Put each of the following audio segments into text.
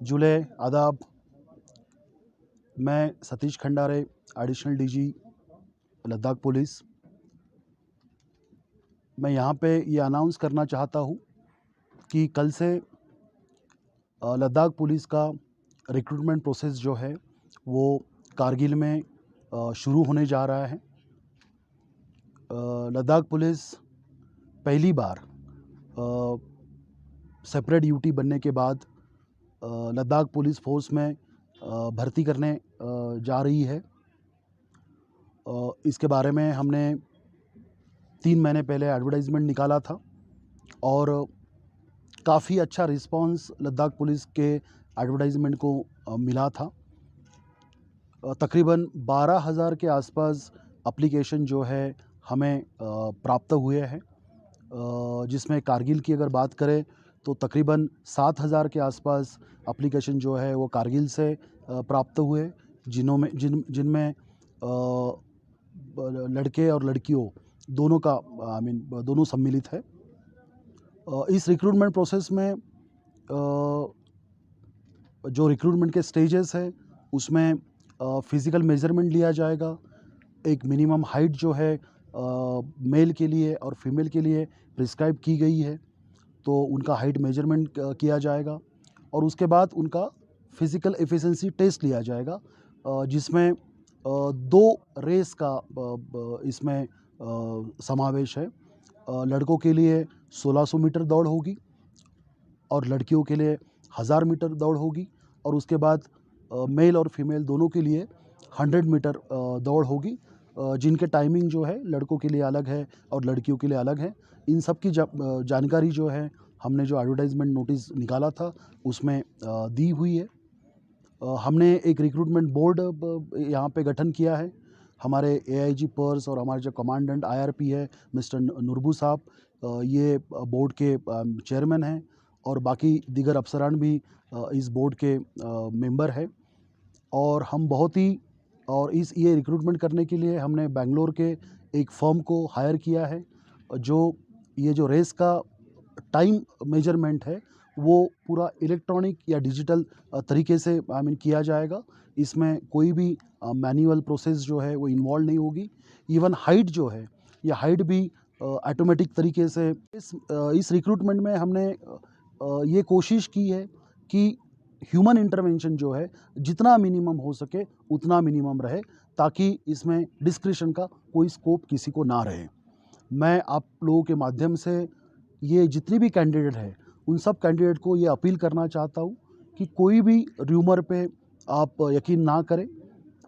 जुले आदाब। मैं Satish Khandare, additional DG Ladakh police. मैं यहाँ पे ये अनाउंस करना चाहता हूँ कि कल से लद्दाख पुलिस का रिक्रूटमेंट प्रोसेस जो है वो कारगिल में शुरू होने जा रहा है। लद्दाख पुलिस पहली बार सेपरेट यूटी बनने के बाद लद्दाख पुलिस फोर्स में भर्ती करने जा रही है। इसके बारे में हमने 3 महीने पहले एडवर्टाइजमेंट निकाला था और काफ़ी अच्छा रिस्पांस लद्दाख पुलिस के एडवर्टाइजमेंट को मिला था। तकरीबन 12,000 के आसपास एप्लीकेशन जो है हमें प्राप्त हुए हैं, जिसमें कारगिल की अगर बात करें तो तकरीबन 7,000 के आसपास एप्लीकेशन जो है वो कारगिल से प्राप्त हुए, जिनमें लड़के और लड़कियों दोनों का दोनों सम्मिलित है। इस रिक्रूटमेंट प्रोसेस में जो रिक्रूटमेंट के स्टेजेस है उसमें फ़िज़िकल मेज़रमेंट लिया जाएगा। एक मिनिमम हाइट जो है मेल के लिए और फीमेल के लिए प्रिस्क्राइब की गई है, तो उनका हाइट मेजरमेंट किया जाएगा और उसके बाद उनका फ़िज़िकल एफिशिएंसी टेस्ट लिया जाएगा, जिसमें 2 रेस का इसमें समावेश है। लड़कों के लिए 1600 मीटर दौड़ होगी और लड़कियों के लिए 1000 मीटर दौड़ होगी और उसके बाद मेल और फीमेल दोनों के लिए 100 मीटर दौड़ होगी, जिनके टाइमिंग जो है लड़कों के लिए अलग है और लड़कियों के लिए अलग है। इन सब की जानकारी जो है हमने जो एडवर्टाइजमेंट नोटिस निकाला था उसमें दी हुई है। हमने एक रिक्रूटमेंट बोर्ड यहाँ पे गठन किया है। हमारे एआईजी पर्स और हमारे जो कमांडेंट आईआरपी है मिस्टर नुरबू साहब, ये बोर्ड के चेयरमैन हैं और बाकी दीगर अफसरान भी इस बोर्ड के मेंबर हैं। और हम बहुत ही और ये रिक्रूटमेंट करने के लिए हमने बेंगलोर के एक फर्म को हायर किया है, जो रेस का टाइम मेजरमेंट है वो पूरा इलेक्ट्रॉनिक या डिजिटल तरीके से किया जाएगा। इसमें कोई भी मैनुअल प्रोसेस जो है वो इन्वॉल्व नहीं होगी। इवन हाइट जो है, ये हाइट भी ऑटोमेटिक तरीके से इस रिक्रूटमेंट में हमने ये कोशिश की है कि ह्यूमन इंटरवेंशन जो है जितना मिनिमम हो सके उतना मिनिमम रहे, ताकि इसमें डिस्क्रिशन का कोई स्कोप किसी को ना रहे। मैं आप लोगों के माध्यम से ये जितनी भी कैंडिडेट है उन सब कैंडिडेट को ये अपील करना चाहता हूँ कि कोई भी र्यूमर पे आप यकीन ना करें।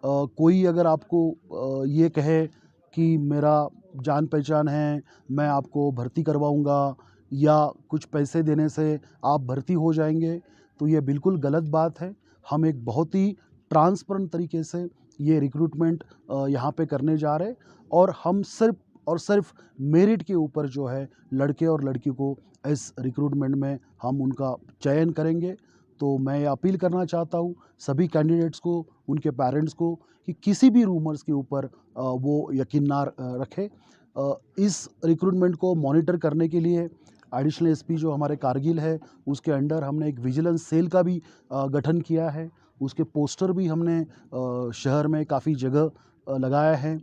कोई अगर आपको ये कहे कि मेरा जान पहचान है, मैं आपको भर्ती करवाऊँगा या कुछ पैसे देने से आप भर्ती हो जाएंगे, तो ये बिल्कुल गलत बात है। हम एक बहुत ही ट्रांसपेरेंट तरीके से ये रिक्रूटमेंट यहाँ पे करने जा रहे हैं और हम सिर्फ और सिर्फ मेरिट के ऊपर जो है लड़के और लड़की को इस रिक्रूटमेंट में हम उनका चयन करेंगे। तो मैं ये अपील करना चाहता हूँ सभी कैंडिडेट्स को, उनके पेरेंट्स को, कि किसी भी रूमर्स के ऊपर वो यकीन ना रखें। इस रिक्रूटमेंट को मॉनिटर करने के लिए एडिशनल एसपी जो हमारे कारगिल है उसके अंडर हमने एक विजिलेंस सेल का भी गठन किया है। उसके पोस्टर भी हमने शहर में काफ़ी जगह लगाया है।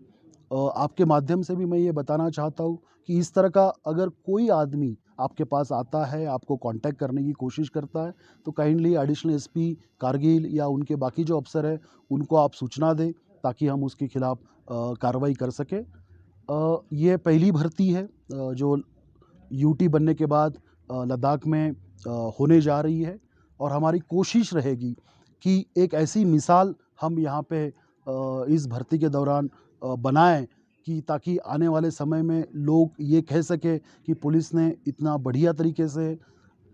आपके माध्यम से भी मैं ये बताना चाहता हूँ कि इस तरह का अगर कोई आदमी आपके पास आता है, आपको कांटेक्ट करने की कोशिश करता है, तो काइंडली एडिशनल एसपी कारगिल या उनके बाकी जो अफसर हैं उनको आप सूचना दें, ताकि हम उसके खिलाफ कार्रवाई कर सकें। ये पहली भर्ती है जो यूटी बनने के बाद लद्दाख में होने जा रही है और हमारी कोशिश रहेगी कि एक ऐसी मिसाल हम यहाँ पे इस भर्ती के दौरान बनाएं कि ताकि आने वाले समय में लोग ये कह सके कि पुलिस ने इतना बढ़िया तरीके से,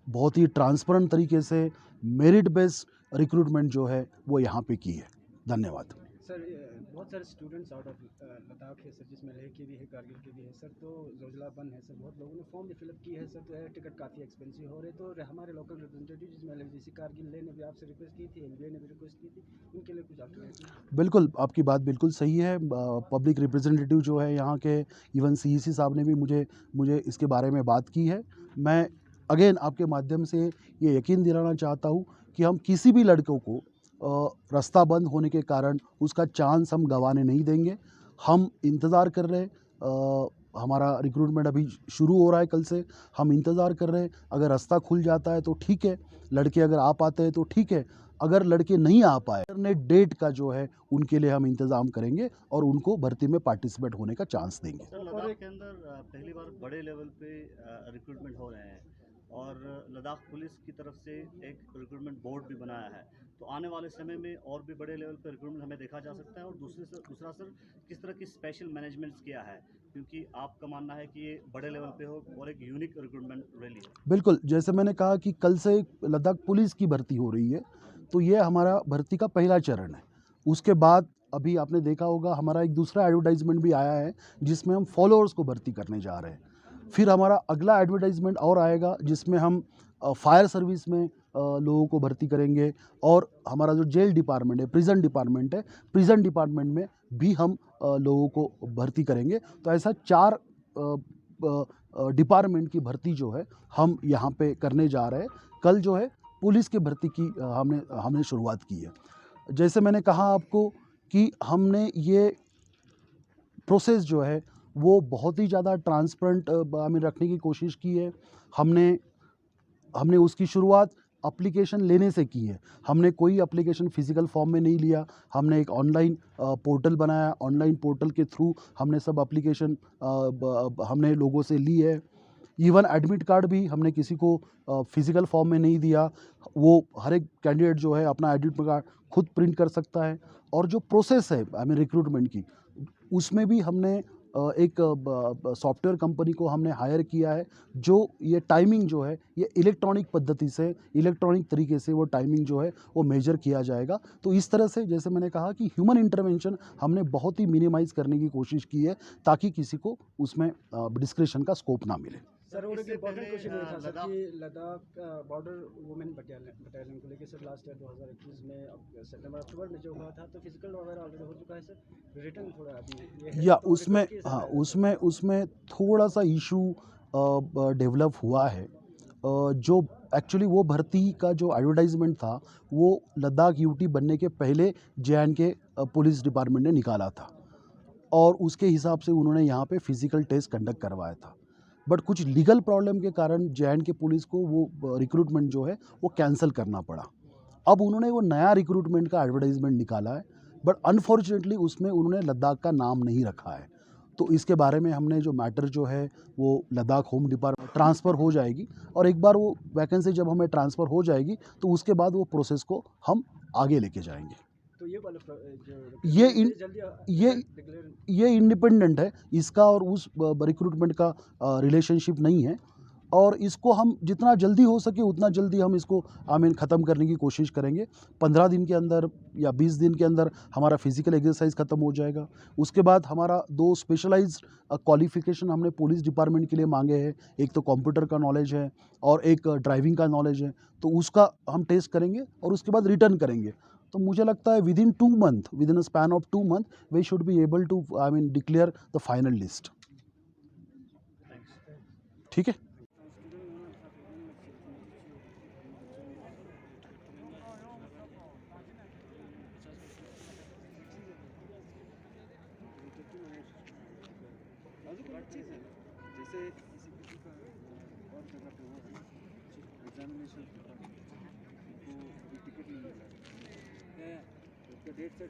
बहुत ही ट्रांसपेरेंट तरीके से मेरिट बेस्ड रिक्रूटमेंट जो है वो यहाँ पे की है। धन्यवाद। सर, बहुत सारे स्टूडेंट्स आउट ऑफ लद्दाख है सर, जिसमें लेह के भी है, कारगिल के भी है सर, तो जोजिला बंद है सर, बहुत लोगों ने फॉर्म भी फिलअप की है सर, तो एयर टिकट काफ़ी एक्सपेंसिव हो रहे, तो हमारे लोकल रिप्रेजेंटेटिव जिसमें एलएफजीसी कारगिल लेह ने भी आपसे रिक्वेस्ट की थी, एनबीए ने भी रिक्वेस्ट की थी, उनके लिए कुछ अल्टरनेटिव? बिल्कुल, आपकी बात बिल्कुल सही है। पब्लिक रिप्रेजेंटेटिव जो है यहाँ के, इवन सीईसी साहब ने भी मुझे मुझे इसके बारे में बात की है। मैं अगेन आपके माध्यम से ये यकीन दिलाना चाहता हूँ कि हम किसी भी लड़कों को रास्ता बंद होने के कारण उसका चांस हम गंवाने नहीं देंगे। हम इंतज़ार कर रहे हैं, हमारा रिक्रूटमेंट अभी शुरू हो रहा है कल से। हम इंतज़ार कर रहे हैं, अगर रास्ता खुल जाता है तो ठीक है, लड़के अगर आ पाते हैं तो ठीक है, अगर लड़के नहीं आ पाए अल्टरनेट डेट का जो है उनके लिए हम इंतज़ाम करेंगे और उनको भर्ती में पार्टिसिपेट होने का चांस देंगे। सर, लद्दाख के अंदर पहली बार बड़े लेवल पे रिक्रूटमेंट हो रहे हैं और लद्दाख पुलिस की तरफ से एक रिक्रूटमेंट बोर्ड भी बनाया है, तो आने वाले समय में और भी बड़े लेवल पे रिक्रूटमेंट हमें देखा जा सकता है। और दूसरा सर, किस तरह की स्पेशल मैनेजमेंट्स किया है, क्योंकि आपका मानना है कि ये बड़े लेवल पे हो और एक यूनिक रिक्रूटमेंट रैली है। बिल्कुल, जैसे मैंने कहा कि कल से लद्दाख पुलिस की भर्ती हो रही है, तो ये हमारा भर्ती का पहला चरण है। उसके बाद अभी आपने देखा होगा हमारा एक दूसरा एडवर्टाइज़मेंट भी आया है, जिसमें हम फॉलोअर्स को भर्ती करने जा रहे हैं। फिर हमारा अगला एडवर्टाइज़मेंट और आएगा, जिसमें हम फायर सर्विस में लोगों को भर्ती करेंगे और हमारा जो जेल डिपार्टमेंट है, प्रिज़न डिपार्टमेंट में भी हम लोगों को भर्ती करेंगे। तो ऐसा 4 डिपार्टमेंट की भर्ती जो है हम यहाँ पे करने जा रहे हैं। कल जो है पुलिस की भर्ती की हमने शुरुआत की है। जैसे मैंने कहा आपको कि हमने ये प्रोसेस जो है वो बहुत ही ज़्यादा ट्रांसपेरेंट हमें रखने की कोशिश की है। हमने उसकी शुरुआत एप्लीकेशन लेने से की है। हमने कोई एप्लीकेशन फ़िज़िकल फॉर्म में नहीं लिया। हमने एक ऑनलाइन पोर्टल बनाया। ऑनलाइन पोर्टल के थ्रू हमने सब एप्लीकेशन हमने लोगों से ली है। इवन एडमिट कार्ड भी हमने किसी को फ़िज़िकल फॉर्म में नहीं दिया। वो हर एक कैंडिडेट जो है अपना एडमिट कार्ड खुद प्रिंट कर सकता है। और जो प्रोसेस है रिक्रूटमेंट की, उसमें भी हमने एक सॉफ्टवेयर कंपनी को हमने हायर किया है, जो ये टाइमिंग जो है ये इलेक्ट्रॉनिक पद्धति से, इलेक्ट्रॉनिक तरीके से वो टाइमिंग जो है वो मेजर किया जाएगा। तो इस तरह से जैसे मैंने कहा कि ह्यूमन इंटरवेंशन हमने बहुत ही मिनिमाइज़ करने की कोशिश की है, ताकि किसी को उसमें डिस्क्रिशन का स्कोप ना मिले। सर, और एक इससे इम्पोर्टेंट पहले, क्वेश्चन ये था सर लद्दाख कि लद्दाख बॉर्डर वुमेन बटालियन को लेकर सर लास्ट ईयर 2021 में सितंबर-अक्टूबर में जो हुआ था, तो फिजिकल वगैरह ऑलरेडी हो चुका है सर। रिटर्न थोड़ा अभी ये है या तो उसमें रिक्रूट किस हाँ, तरह है? उसमें थोड़ा-सा इश्यू डेवलप हुआ है। जो एक्चुअली वो भर्ती का जो एडवर्टाइज़मेंट था, वो लद्दाख यूटी बनने के पहले जे-एंड-के पुलिस डिपार्टमेंट ने निकाला था और उसके हिसाब से उन्होंने यहाँ पे फ़िज़िकल टेस्ट कंडक्ट करवाया था। बट कुछ लीगल प्रॉब्लम के कारण जे-एंड-के पुलिस को वो रिक्रूटमेंट जो है, वो कैंसल करना पड़ा। अब उन्होंने वो नया रिक्रूटमेंट का एडवर्टाइज़मेंट निकाला है, बट अनफॉर्चुनेटली उसमें उन्होंने लद्दाख का नाम नहीं रखा है। तो इसके बारे में हमने जो मैटर जो है वो लद्दाख होम डिपार्टमेंट ट्रांसफ़र हो जाएगी और एक बार वो वैकेंसी जब हमें ट्रांसफ़र हो जाएगी तो उसके बाद वो प्रोसेस को हम आगे लेके जाएँगे। तो ये वाला जो ये रिक्रूटमेंट इन है जल्दी ये डिक्लेयर ये इंडिपेंडेंट है, इसका और उस रिक्रूटमेंट का रिलेशनशिप नहीं है और इसको हम जितना जल्दी हो सके उतना जल्दी हम इसको ख़त्म करने की कोशिश करेंगे। 15 दिन के अंदर या 20 दिन के अंदर हमारा फिज़िकल एक्सरसाइज ख़त्म हो जाएगा। उसके बाद हमारा 2 स्पेशलाइज़्ड क्वालिफ़िकेशन हमने पुलिस डिपार्टमेंट के लिए माँगे हैं। एक तो कंप्यूटर का नॉलेज है और एक ड्राइविंग का नॉलेज है। तो उसका हम टेस्ट करेंगे और उसके बाद रिटर्न करेंगे। तो मुझे लगता है within 2 month, within a span of 2 month we should be able to declare the final list. ठीक है? जैसे किसी का और जगह पे वो है एग्जामिनेशन को टिकट नहीं मिला है, उसका डेट सेट